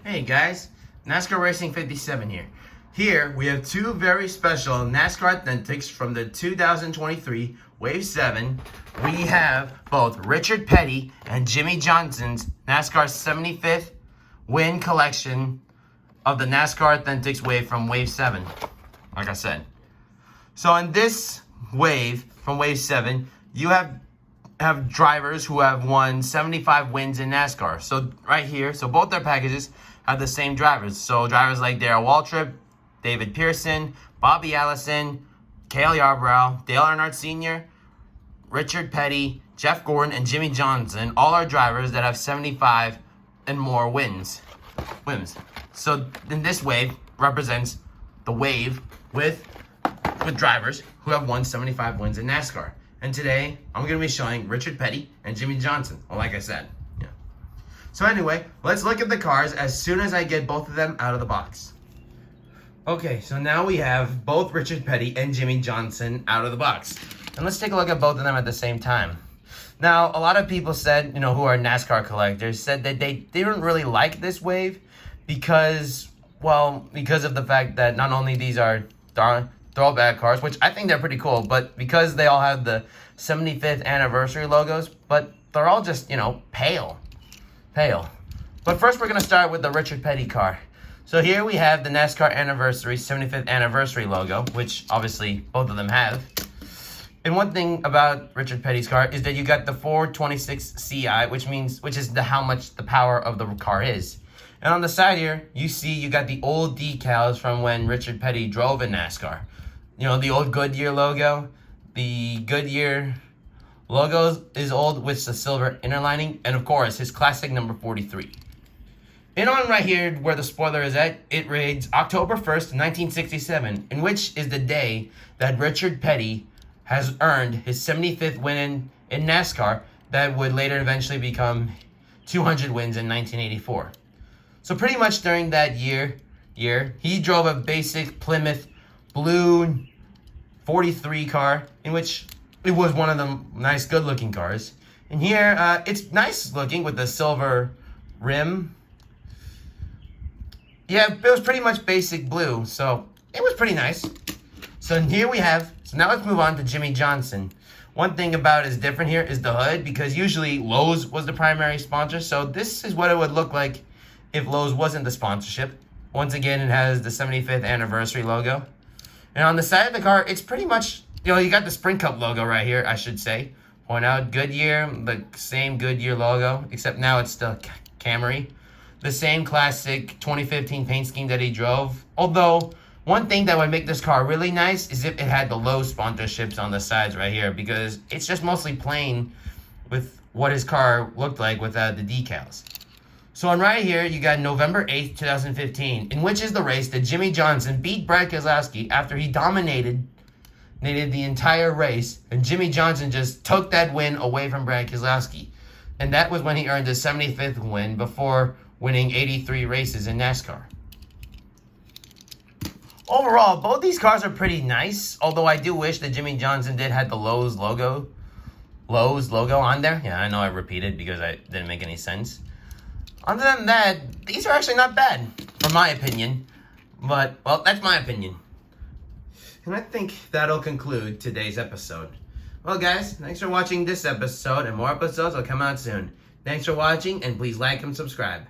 Hey guys, NASCAR Racing 57 here. Here we have two very special NASCAR Authentics from the 2023 Wave 7. We have both Richard Petty and Jimmie Johnson's NASCAR 75th win collection of the NASCAR Authentics wave from Wave 7, like I said. So in this wave from Wave 7, you have drivers who have won 75 wins in NASCAR. So right here, so both their packages have the same drivers. So drivers like Darrell Waltrip, David Pearson, Bobby Allison, Cale Yarborough, Dale Earnhardt Sr., Richard Petty, Jeff Gordon, and Jimmie Johnson, all are drivers that have 75 and more wins. So in this wave represents the wave with drivers who have won 75 wins in NASCAR. And today, I'm going to be showing Richard Petty and Jimmie Johnson, like I said. Yeah. So anyway, let's look at the cars as soon as I get both of them out of the box. Okay, so now we have both Richard Petty and Jimmie Johnson out of the box. And let's take a look at both of them at the same time. Now, a lot of people said, who are NASCAR collectors, said that they didn't really like this wave because of the fact that not only these are throwback cars, which I think they're pretty cool, but because they all have the 75th anniversary logos, but they're all just, pale. But first we're going to start with the Richard Petty car. So here we have the NASCAR anniversary, 75th anniversary logo, which obviously both of them have. And one thing about Richard Petty's car is that you got the 426 CI, which is how much the power of the car is. And on the side here, you got the old decals from when Richard Petty drove in NASCAR. The old Goodyear logo. The Goodyear logo is old with the silver inner lining. And of course, his classic number 43. And on right here where the spoiler is at, it reads October 1st, 1967, in which is the day that Richard Petty has earned his 75th win in NASCAR that would later eventually become 200 wins in 1984. So pretty much during that year, he drove a basic Plymouth blue 43 car, in which it was one of the nice, good-looking cars. And here, it's nice looking with the silver rim. Yeah, it was pretty much basic blue, so it was pretty nice. So here we have, so now let's move on to Jimmie Johnson. One thing about it is different here is the hood, because usually Lowe's was the primary sponsor, so this is what it would look like if Lowe's wasn't the sponsorship. Once again, it has the 75th anniversary logo. And on the side of the car, it's pretty much, you got the Sprint Cup logo right here, I should say. Point out, Goodyear, the same Goodyear logo, except now it's the Camry. The same classic 2015 paint scheme that he drove. Although, one thing that would make this car really nice is if it had the Lowe's sponsorships on the sides right here, because it's just mostly plain with what his car looked like without the decals. So on right here, you got November 8th, 2015, in which is the race that Jimmie Johnson beat Brad Keselowski after he dominated the entire race, and Jimmie Johnson just took that win away from Brad Keselowski. And that was when he earned his 75th win before winning 83 races in NASCAR. Overall, both these cars are pretty nice, although I do wish that Jimmie Johnson did have the Lowe's logo on there. Yeah, I know I repeated because it didn't make any sense. Other than that, these are actually not bad, from my opinion. But, well, that's my opinion. And I think that'll conclude today's episode. Well, guys, thanks for watching this episode, and more episodes will come out soon. Thanks for watching, and please like and subscribe.